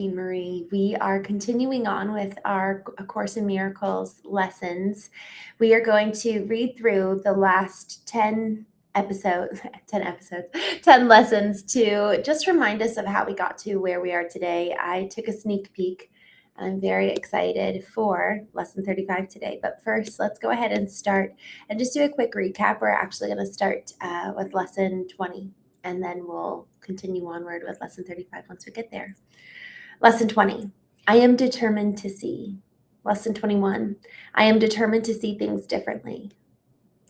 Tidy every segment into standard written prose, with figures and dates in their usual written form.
Christene Marie. We are continuing on with our A Course in Miracles lessons. We are going to read through the last 10 episodes, 10 lessons to just remind us of how we got to where we are today. I took a sneak peek. I'm very excited for lesson 35 today. But first, let's go ahead and start and just do a quick recap. We're actually going to start with lesson 20, and then we'll continue onward with lesson 35 once we get there. Lesson 20, I am determined to see. Lesson 21, I am determined to see things differently.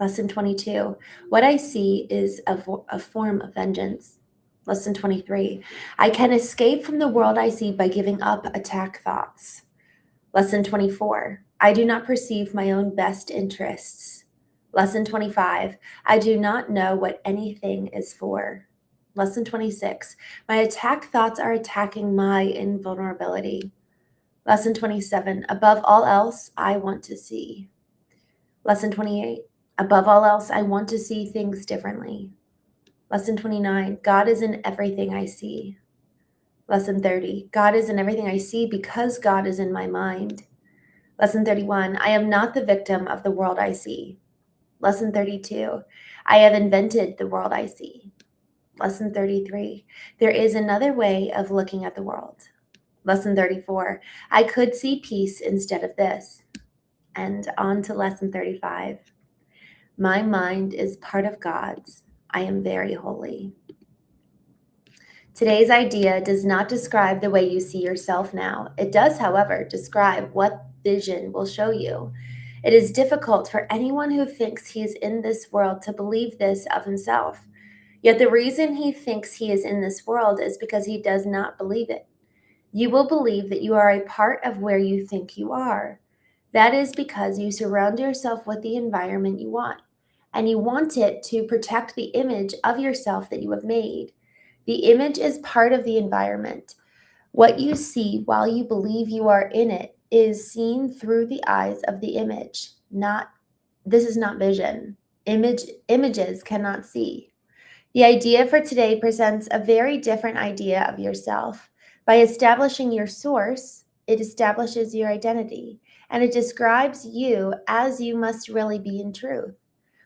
Lesson 22, what I see is a form of vengeance. Lesson 23, I can escape from the world I see by giving up attack thoughts. Lesson 24, I do not perceive my own best interests. Lesson 25, I do not know what anything is for. Lesson 26, my attack thoughts are attacking my invulnerability. Lesson 27, above all else, I want to see. Lesson 28, above all else, I want to see things differently. Lesson 29, God is in everything I see. Lesson 30, God is in everything I see because God is in my mind. Lesson 31, I am not the victim of the world I see. Lesson 32, I have invented the world I see. Lesson 33, there is another way of looking at the world. Lesson 34, I could see peace instead of this. And on to lesson 35. My mind is part of God's. I am very holy. Today's idea does not describe the way you see yourself now. It does, however, describe what vision will show you. It is difficult for anyone who thinks he is in this world to believe this of himself. Yet the reason he thinks he is in this world is because he does not believe it. You will believe that you are a part of where you think you are. That is because you surround yourself with the environment you want, and you want it to protect the image of yourself that you have made. The image is part of the environment. What you see while you believe you are in it is seen through the eyes of the image. This is not vision. Images cannot see. The idea for today presents a very different idea of yourself. By establishing your source, it establishes your identity, and it describes you as you must really be in truth.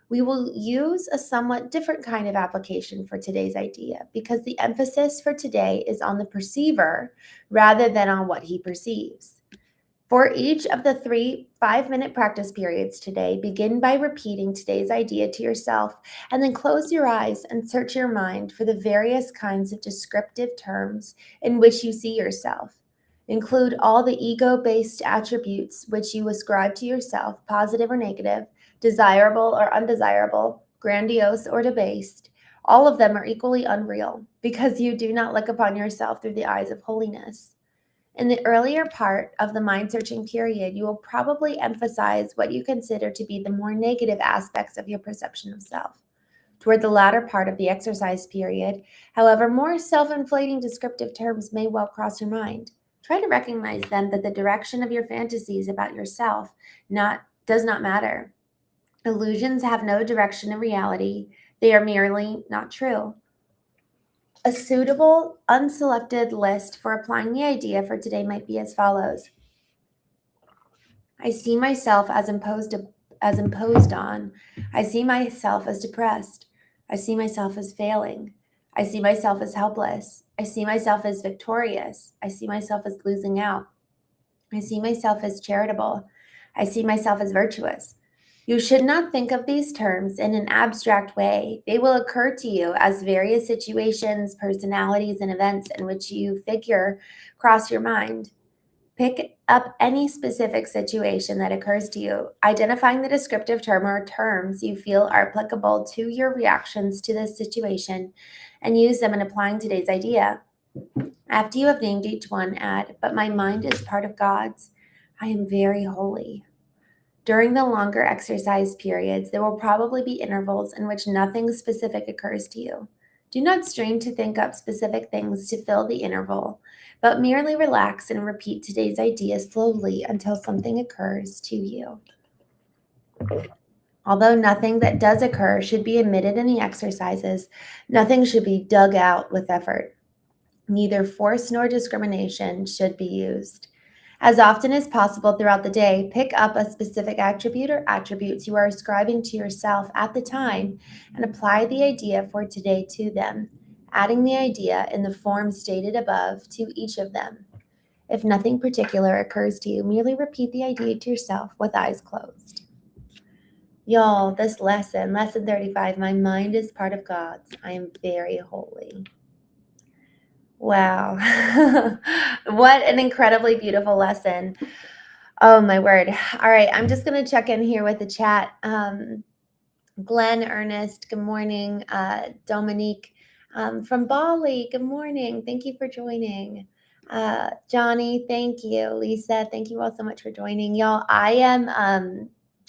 We will use a somewhat different kind of application for today's idea because the emphasis for today is on the perceiver rather than on what he perceives. For each of the 3 5-minute practice periods today, begin by repeating today's idea to yourself, and then close your eyes and search your mind for the various kinds of descriptive terms in which you see yourself. Include all the ego-based attributes which you ascribe to yourself, positive or negative, desirable or undesirable, grandiose or debased. All of them are equally unreal because you do not look upon yourself through the eyes of holiness. In the earlier part of the mind-searching period, you will probably emphasize what you consider to be the more negative aspects of your perception of self. Toward the latter part of the exercise period, however, more self-inflating descriptive terms may well cross your mind. Try to recognize then that the direction of your fantasies about yourself does not matter. Illusions have no direction in reality. They are merely not true. A suitable, unselected list for applying the idea for today might be as follows. I see myself as imposed on. I see myself as depressed. I see myself as failing. I see myself as helpless. I see myself as victorious. I see myself as losing out. I see myself as charitable. I see myself as virtuous. You should not think of these terms in an abstract way. They will occur to you as various situations, personalities, and events in which you figure cross your mind. Pick up any specific situation that occurs to you, identifying the descriptive term or terms you feel are applicable to your reactions to this situation, and use them in applying today's idea. After you have named each one, add, but my mind is part of God's. I am very holy. During the longer exercise periods, there will probably be intervals in which nothing specific occurs to you. Do not strain to think up specific things to fill the interval, but merely relax and repeat today's idea slowly until something occurs to you. Although nothing that does occur should be omitted in the exercises, nothing should be dug out with effort. Neither force nor discrimination should be used. As often as possible throughout the day, pick up a specific attribute or attributes you are ascribing to yourself at the time and apply the idea for today to them, adding the idea in the form stated above to each of them. If nothing particular occurs to you, merely repeat the idea to yourself with eyes closed. Y'all, this lesson 35, my mind is part of God's. I am very holy. Wow. What an incredibly beautiful lesson. Oh, my word. All right, I'm just going to check in here with the chat. Glenn, Ernest, good morning. Dominique from Bali, good morning. Thank you for joining. Johnny, thank you. Lisa, thank you all so much for joining. Y'all, I am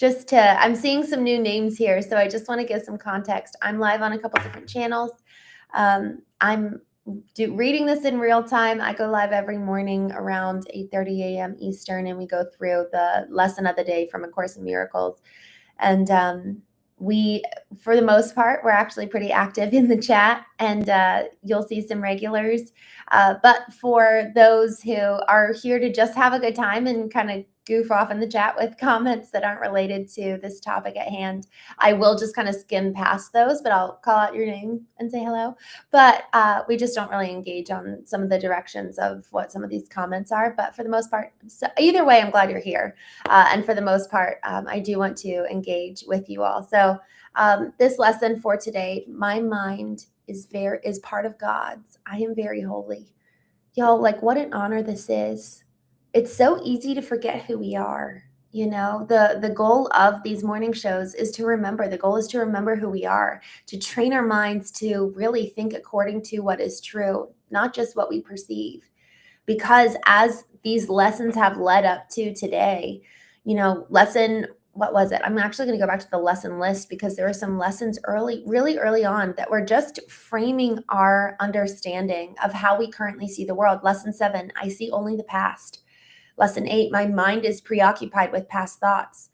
I'm seeing some new names here, so I just want to give some context. I'm live on a couple different channels. I'm reading this in real time. I go live every morning around 8:30 a.m. Eastern, and we go through the lesson of the day from A Course in Miracles. And we, for the most part, we're actually pretty active in the chat, and you'll see some regulars. But for those who are here to just have a good time and kind of goof off in the chat with comments that aren't related to this topic at hand, I will just kind of skim past those, but I'll call out your name and say hello. But we just don't really engage on some of the directions of what some of these comments are. But for the most part, so either way, I'm glad you're here. And for the most part, I do want to engage with you all. So this lesson for today, my mind is part of God's. I am very holy. Y'all, like, what an honor this is. It's so easy to forget who we are. You know, the goal of these morning shows is to remember. The goal is to remember who we are, to train our minds to really think according to what is true, not just what we perceive. Because as these lessons have led up to today, you know, what was it? I'm actually going to go back to the lesson list because there were some lessons really early on that were just framing our understanding of how we currently see the world. Lesson 7, I see only the past. Lesson 8, my mind is preoccupied with past thoughts.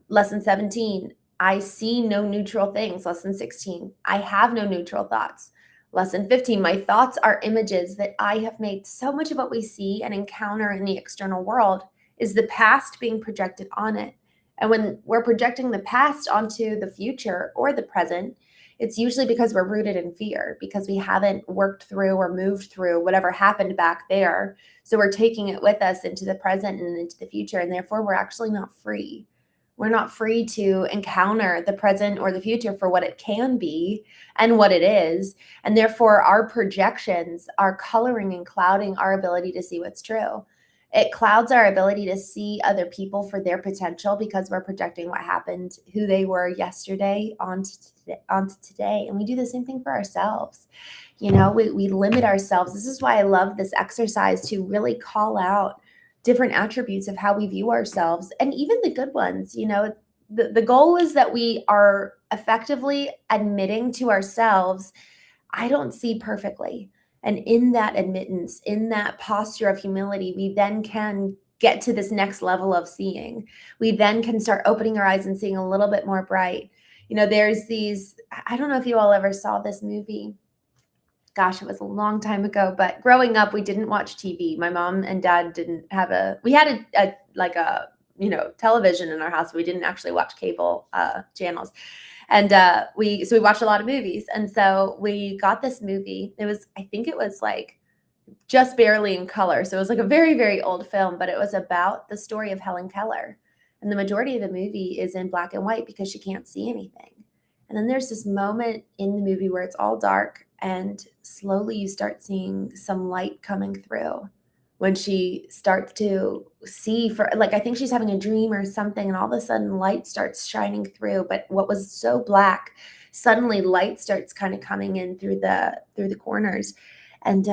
Lesson 17, I see no neutral things. Lesson 16, I have no neutral thoughts. Lesson 15, my thoughts are images that I have made. So much of what we see and encounter in the external world is the past being projected on it. And when we're projecting the past onto the future or the present, it's usually because we're rooted in fear, because we haven't worked through or moved through whatever happened back there. So we're taking it with us into the present and into the future. And therefore, we're actually not free. We're not free to encounter the present or the future for what it can be and what it is. And therefore, our projections are coloring and clouding our ability to see what's true. It clouds our ability to see other people for their potential because we're projecting what happened, who they were yesterday onto today. And we do the same thing for ourselves. You know, we limit ourselves. This is why I love this exercise, to really call out different attributes of how we view ourselves, and even the good ones. You know, the goal is that we are effectively admitting to ourselves, I don't see perfectly. And in that admittance, in that posture of humility, we then can get to this next level of seeing. We then can start opening our eyes and seeing a little bit more bright. You know, there's these, I don't know if you all ever saw this movie. Gosh, it was a long time ago, but growing up, we didn't watch TV. My mom and dad didn't have we had a you know, television in our house. We didn't actually watch cable channels. And we watched a lot of movies. And so we got this movie. I think it was like just barely in color. So it was like a very old film, but it was about the story of Helen Keller. And the majority of the movie is in black and white because she can't see anything. And then there's this moment in the movie where it's all dark and slowly you start seeing some light coming through when she starts to see, for like, I think she's having a dream or something, and all of a sudden light starts shining through. But what was so black, suddenly light starts kind of coming in through the corners. And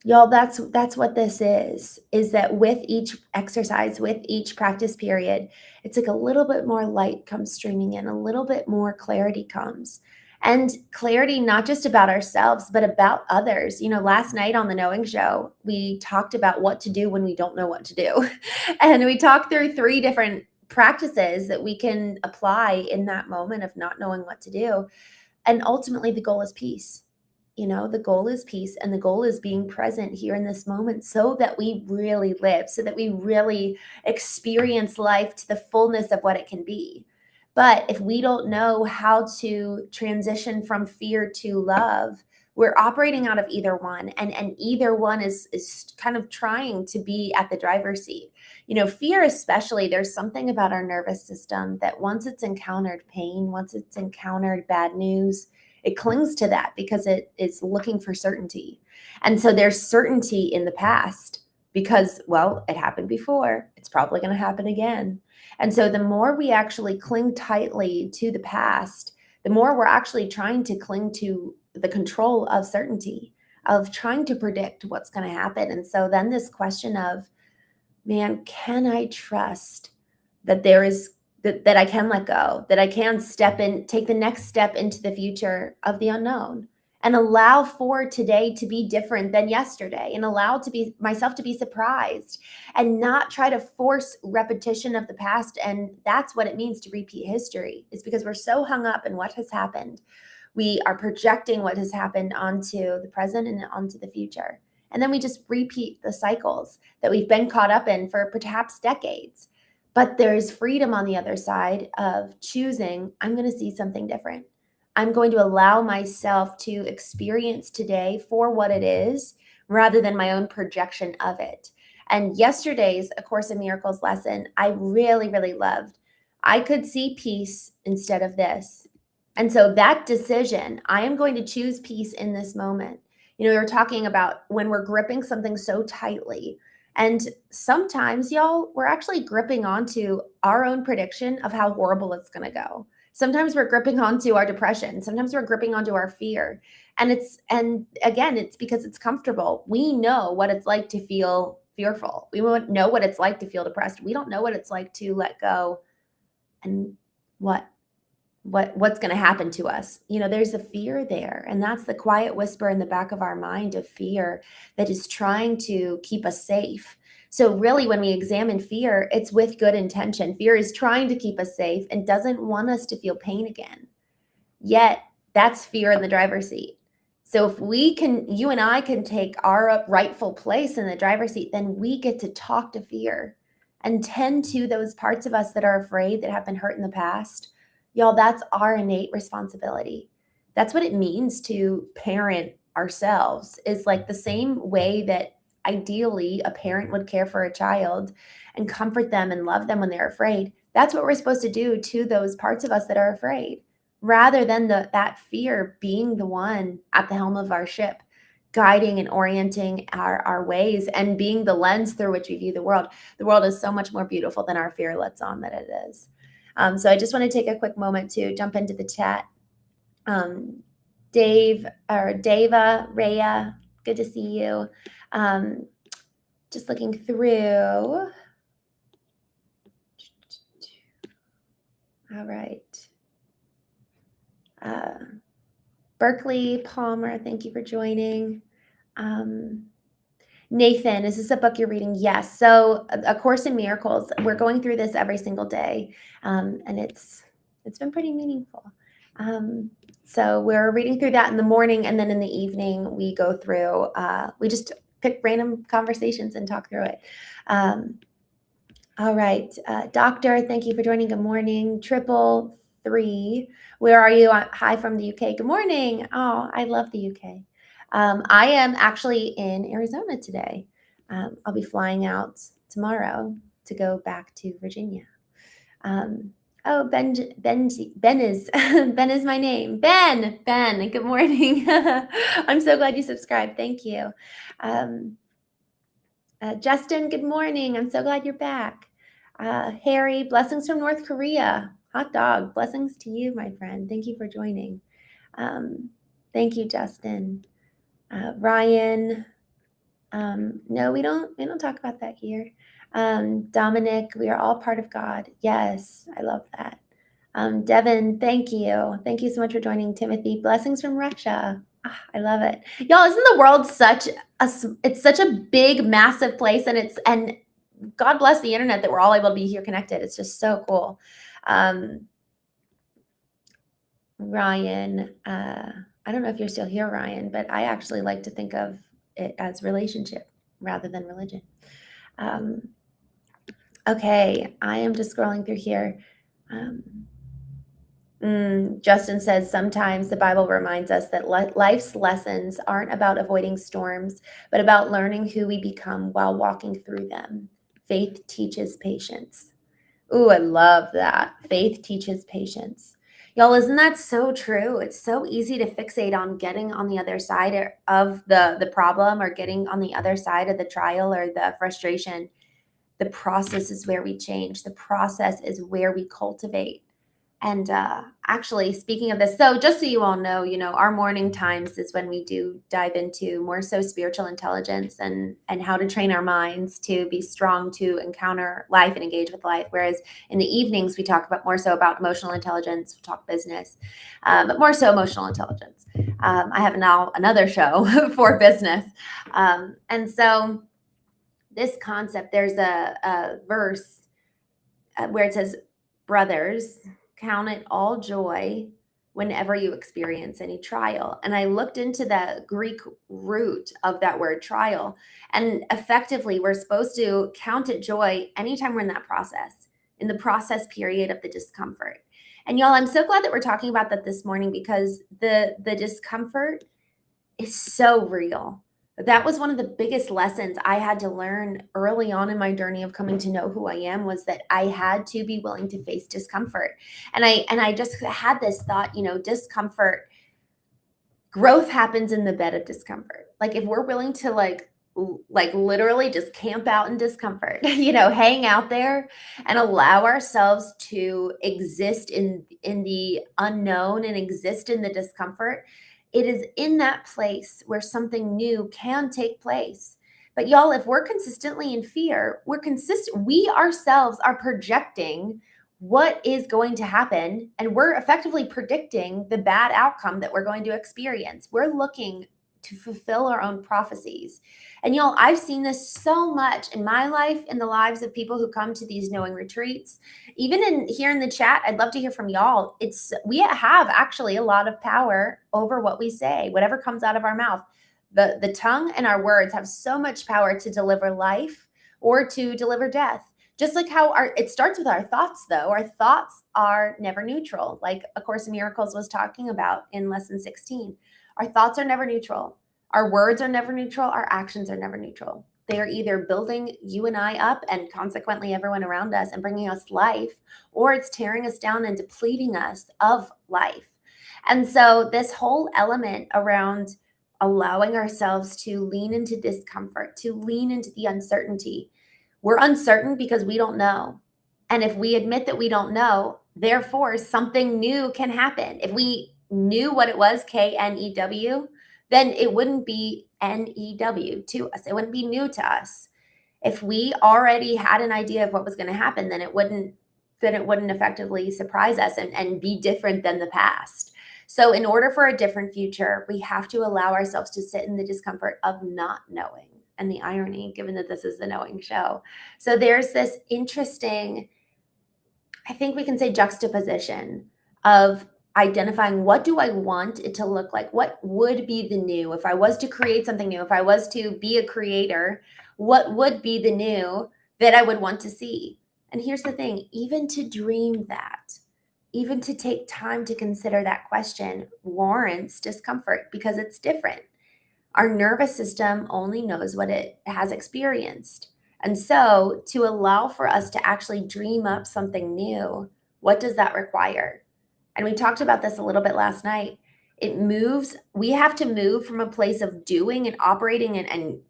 y'all, that's what this is that with each exercise, with each practice period, it's like a little bit more light comes streaming in, a little bit more clarity comes. And clarity, not just about ourselves, but about others. You know, last night on the Knowing Show, we talked about what to do when we don't know what to do. And we talked through 3 different practices that we can apply in that moment of not knowing what to do. And ultimately, the goal is peace. the goal is peace, and the goal is being present here in this moment so that we really live, so that we really experience life to the fullness of what it can be. But if we don't know how to transition from fear to love, we're operating out of either one, and either one is kind of trying to be at the driver's seat. Fear especially, there's something about our nervous system that once it's encountered pain, once it's encountered bad news, it clings to that because it is looking for certainty. And so there's certainty in the past because, well, it happened before. It's probably going to happen again. And so the more we actually cling tightly to the past, the more we're actually trying to cling to the control of certainty, of trying to predict what's going to happen. And so then this question of, man, can I trust that there is that I can let go, that I can take the next step into the future of the unknown, and allow for today to be different than yesterday, and allow myself to be surprised, and not try to force repetition of the past. And that's what it means to repeat history. It's because we're so hung up in what has happened. We are projecting what has happened onto the present and onto the future. And then we just repeat the cycles that we've been caught up in for perhaps decades. But there's freedom on the other side of choosing, I'm going to see something different. I'm going to allow myself to experience today for what it is rather than my own projection of it. And yesterday's A Course in Miracles lesson, I really, really loved. I could see peace instead of this. And so that decision, I am going to choose peace in this moment. We were talking about when we're gripping something so tightly. And sometimes, y'all, we're actually gripping onto our own prediction of how horrible it's going to go. Sometimes we're gripping onto our depression. Sometimes we're gripping onto our fear. And again, it's because it's comfortable. We know what it's like to feel fearful. We won't know what it's like to feel depressed. We don't know what it's like to let go. And what's going to happen to us. There's a fear there, and that's the quiet whisper in the back of our mind of fear that is trying to keep us safe. So really, when we examine fear, it's with good intention. Fear is trying to keep us safe and doesn't want us to feel pain again. Yet that's fear in the driver's seat. So if you and I can take our rightful place in the driver's seat, then we get to talk to fear and tend to those parts of us that are afraid, that have been hurt in the past. Y'all, that's our innate responsibility. That's what it means to parent ourselves, is like the same way that ideally a parent would care for a child and comfort them and love them when they're afraid. That's what we're supposed to do to those parts of us that are afraid, rather than that fear being the one at the helm of our ship, guiding and orienting our ways and being the lens through which we view the world. The world is so much more beautiful than our fear lets on that it is. So I just want to take a quick moment to jump into the chat. Dave or Deva, Rhea, good to see you. Just looking through. All right. Berkeley Palmer, thank you for joining. Nathan, is this a book you're reading? Yes. So A Course in Miracles, we're going through this every single day, and it's been pretty meaningful. So we're reading through that in the morning, and then in the evening we go through, we just pick random conversations and talk through it. All right. Doctor, thank you for joining. Good morning. 333. Where are you? Hi from the UK. Good morning. Oh, I love the UK. I am actually in Arizona today. I'll be flying out tomorrow to go back to Virginia. Ben is Ben is my name. Ben, good morning. I'm so glad you subscribed. Thank you. Justin, good morning. I'm so glad you're back. Harry, blessings from North Korea. Hot dog, blessings to you, my friend. Thank you for joining. Thank you, Justin. Ryan, no, we don't talk about that here. Dominic, we are all part of God. Yes, I love that. Devin, thank you. Thank you so much for joining. Timothy, blessings from Russia. I love it. Y'all, isn't the world it's such a big, massive place, and God bless the internet that we're all able to be here connected. It's just so cool. Ryan, I don't know if you're still here, Ryan, but I actually like to think of it as relationship rather than religion. Um, okay, I am just scrolling through here. Um, Justin says sometimes the Bible reminds us that life's lessons aren't about avoiding storms, but about learning who we become while walking through them. Faith teaches patience. Ooh, I love that. Faith teaches patience. Y'all, isn't that so true? It's so easy to fixate on getting on the other side of the problem, or getting on the other side of the trial or the frustration. The process is where we change. The process is where we cultivate. And actually, speaking of this, so just so you all know, our morning times is when we do dive into more so spiritual intelligence and how to train our minds to be strong to encounter life and engage with life. Whereas in the evenings, we talk about more so about emotional intelligence, we talk business, but more so emotional intelligence. I have now another show for business. And so this concept, there's a verse where it says, brothers, count it all joy whenever you experience any trial. And I looked into the Greek root of that word trial. And effectively, we're supposed to count it joy anytime we're in that process, in the process period of the discomfort. And y'all, I'm so glad that we're talking about that this morning, because the discomfort is so real. That was one of the biggest lessons I had to learn early on in my journey of coming to know who I am, was that I had to be willing to face discomfort. And I just had this thought, discomfort, growth happens in the bed of discomfort. Like, if we're willing to literally just camp out in discomfort, hang out there and allow ourselves to exist in the unknown and exist in the discomfort, it is in that place where something new can take place. But y'all, if we're consistently in fear, we ourselves are projecting what is going to happen, and we're effectively predicting the bad outcome that we're going to experience. We're looking to fulfill our own prophecies. And y'all, I've seen this so much in my life, in the lives of people who come to these knowing retreats. Even here in the chat, I'd love to hear from y'all. We have actually a lot of power over what we say, whatever comes out of our mouth. The tongue and our words have so much power to deliver life or to deliver death. Just like how it starts with our thoughts, though. Our thoughts are never neutral, like A Course in Miracles was talking about in lesson 16. Our thoughts are never neutral. Our words are never neutral. Our actions are never neutral. They are either building you and I up, and consequently everyone around us, and bringing us life, or it's tearing us down and depleting us of life. And so this whole element around allowing ourselves to lean into discomfort, to lean into the uncertainty. We're uncertain because we don't know. And if we admit that we don't know, therefore something new can happen. If we knew what it was, KNEW, then it wouldn't be NEW to us. It wouldn't be new to us. If we already had an idea of what was going to happen, then it wouldn't effectively surprise us and be different than the past. So in order for a different future, we have to allow ourselves to sit in the discomfort of not knowing. And the irony, given that this is the knowing show. So there's this interesting, I think we can say, juxtaposition of identifying, what do I want it to look like? What would be the new? If I was to create something new, if I was to be a creator, what would be the new that I would want to see? And here's the thing, even to dream that, even to take time to consider that question warrants discomfort, because it's different. Our nervous system only knows what it has experienced. And so to allow for us to actually dream up something new, what does that require? And we talked about this a little bit last night. We have to move from a place of doing and operating and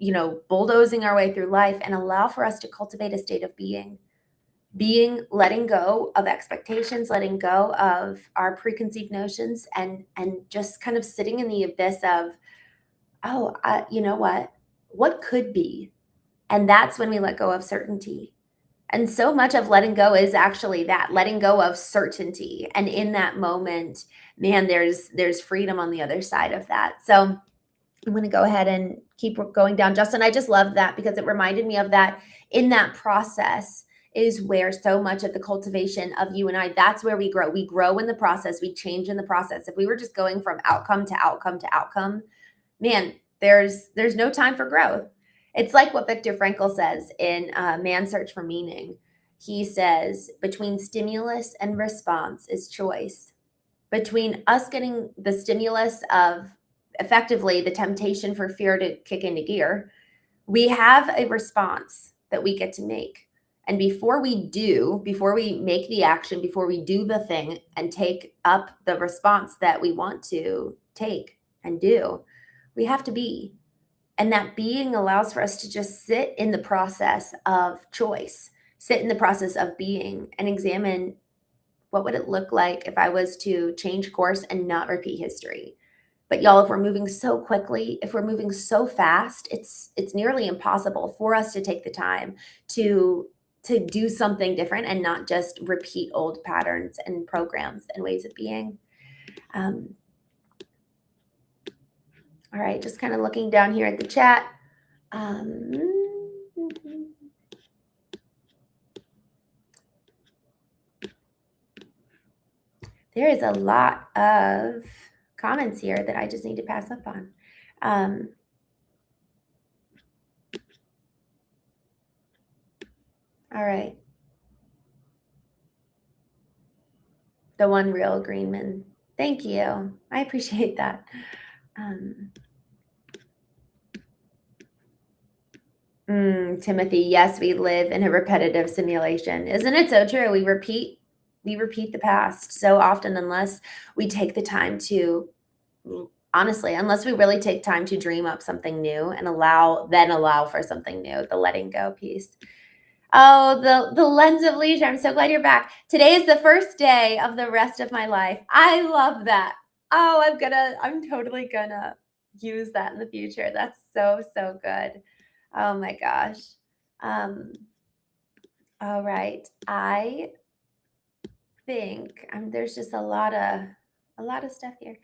bulldozing our way through life, and allow for us to cultivate a state of being, letting go of expectations, letting go of our preconceived notions, and just kind of sitting in the abyss of, you know what could be? And that's when we let go of certainty. And so much of letting go is actually that, letting go of certainty. And in that moment, man, there's freedom on the other side of that. So I'm going to go ahead and keep going down. Justin, I just love that, because it reminded me of that. In that process is where so much of the cultivation of you and I, that's where we grow. We grow in the process, we change in the process. If we were just going from outcome to outcome to outcome, man, there's no time for growth. It's like what Viktor Frankl says in Man's Search for Meaning. He says, between stimulus and response is choice. Between us getting the stimulus of effectively the temptation for fear to kick into gear, we have a response that we get to make. And before we make the action, before we do the thing and take up the response that we want to take and do, we have to be. And that being allows for us to just sit in the process of choice, sit in the process of being, and examine, what would it look like if I was to change course and not repeat history? But y'all, if we're moving so quickly, if we're moving so fast, it's nearly impossible for us to take the time to do something different and not just repeat old patterns and programs and ways of being. All right, just kind of looking down here at the chat. There is a lot of comments here that I just need to pass up on. All right. The one real Greenman. Thank you. I appreciate that. Timothy, yes, we live in a repetitive simulation. Isn't it so true? We repeat the past so often, unless we take the time to, honestly, unless we really take time to dream up something new and allow for something new, the letting go piece. Oh, the lens of leisure. I'm so glad you're back. Today is the first day of the rest of my life. I love that. Oh, I'm totally gonna use that in the future. That's so good. Oh my gosh. All right. I think there's just a lot of stuff here.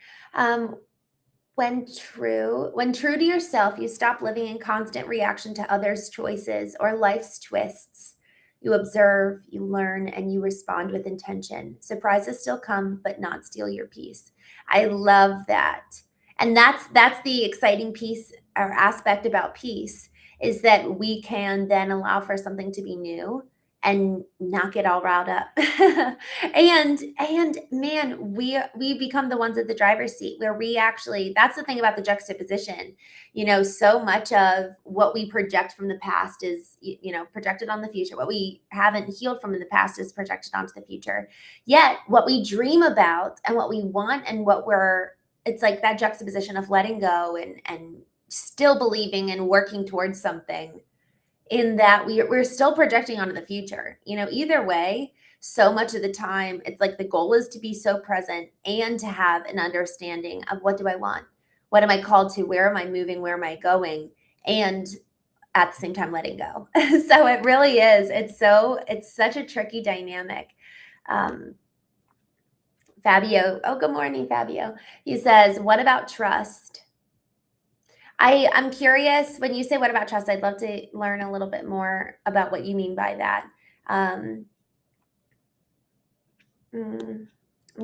When true to yourself, you stop living in constant reaction to others' choices or life's twists. You observe, you learn, and you respond with intention. Surprises still come, but not steal your peace. I love that. And that's the exciting piece or aspect about peace, is that we can then allow for something to be new and not get all riled up. and man, we become the ones at the driver's seat, where we actually, that's the thing about the juxtaposition. So much of what we project from the past is projected on the future. What we haven't healed from in the past is projected onto the future. Yet what we dream about and what we want and it's like that juxtaposition of letting go and still believing and working towards something, in that we're still projecting onto the future. Either way, so much of the time, it's like the goal is to be so present and to have an understanding of, what do I want? What am I called to? Where am I moving? Where am I going? And at the same time, letting go. So it really is. It's such a tricky dynamic. Fabio. Oh, good morning, Fabio. He says, what about trust? I'm curious, when you say what about trust, I'd love to learn a little bit more about what you mean by that. I'm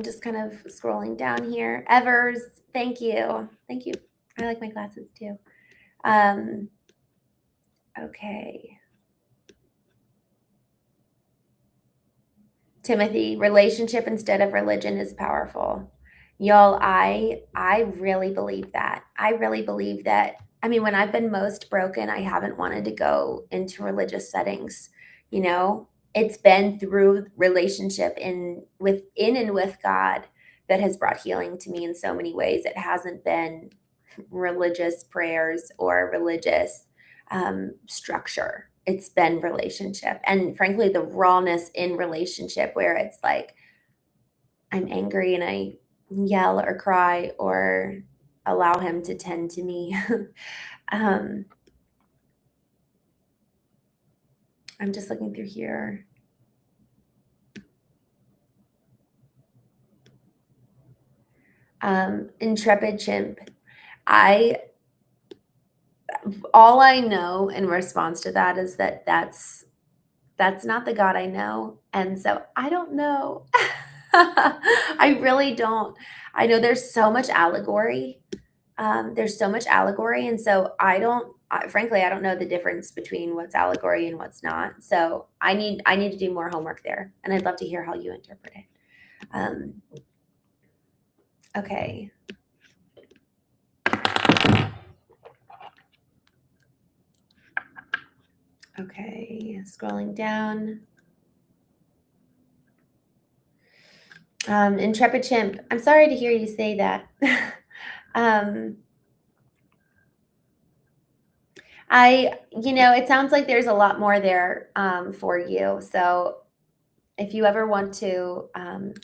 just kind of scrolling down here. Evers, thank you. Thank you. I like my glasses too. Okay. Timothy, relationship instead of religion is powerful. Y'all, I really believe that. I really believe that. I mean, when I've been most broken, I haven't wanted to go into religious settings. It's been through relationship within and with God that has brought healing to me in so many ways. It hasn't been religious prayers or religious structure. It's been relationship, and frankly, the rawness in relationship, where it's like, I'm angry and I yell or cry or allow him to tend to me. I'm just looking through here. Intrepid Chimp. All I know in response to that is that's That's not the God I know, and so I don't know. I really don't. I know there's so much allegory, and so frankly, I don't know the difference between what's allegory and what's not. So I need to do more homework there, and I'd love to hear how you interpret it. Um, okay. Okay, scrolling down. Intrepid Chimp, I'm sorry to hear you say that. um, it sounds like there's a lot more there for you. So if you ever want to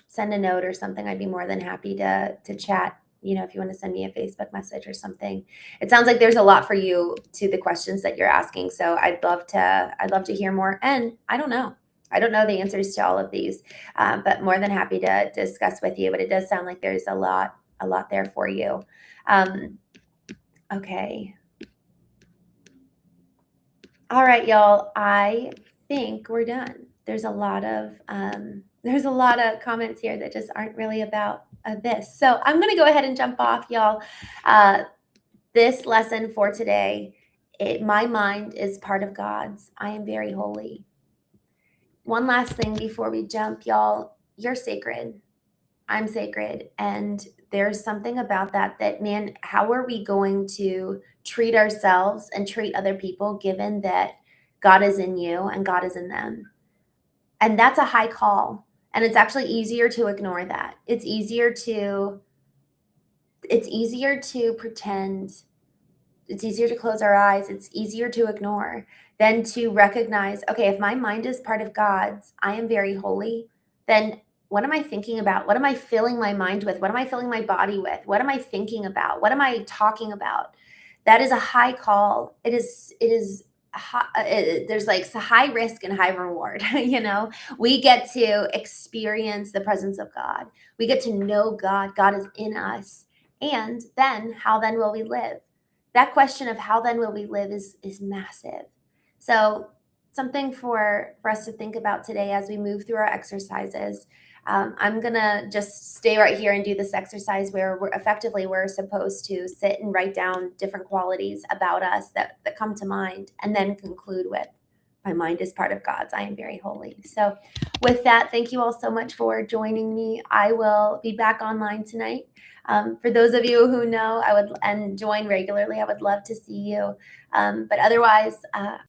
send a note or something, I'd be more than happy to chat. If you want to send me a Facebook message or something. It sounds like there's a lot for you to the questions that you're asking. So I'd love to hear more. And I don't know. I don't know the answers to all of these, but more than happy to discuss with you. But it does sound like there's a lot there for you. Okay. All right, y'all. I think we're done. There's a lot of comments here that just aren't really about this. So I'm going to go ahead and jump off, y'all. This lesson for today, my mind is part of God's. I am very holy. One last thing before we jump, y'all. You're sacred. I'm sacred. And there's something about that, man, how are we going to treat ourselves and treat other people given that God is in you and God is in them? And that's a high call. And it's actually easier to ignore that. It's easier to pretend. It's easier to close our eyes. It's easier to ignore than to recognize, okay, if my mind is part of God's, I am very holy, then what am I thinking about? What am I filling my mind with? What am I filling my body with? What am I thinking about? What am I talking about? That is a high call. It is there's like high risk and high reward. We get to experience the presence of God. We get to know God. God is in us. And then how then will we live? That question of how then will we live is massive. So something for us to think about today as we move through our exercises. I'm gonna just stay right here and do this exercise where we're supposed to sit and write down different qualities about us that come to mind, and then conclude with, my mind is part of God's. I am very holy. So with that, thank you all so much for joining me. I will be back online tonight. For those of you who know and join regularly, I would love to see you. But otherwise,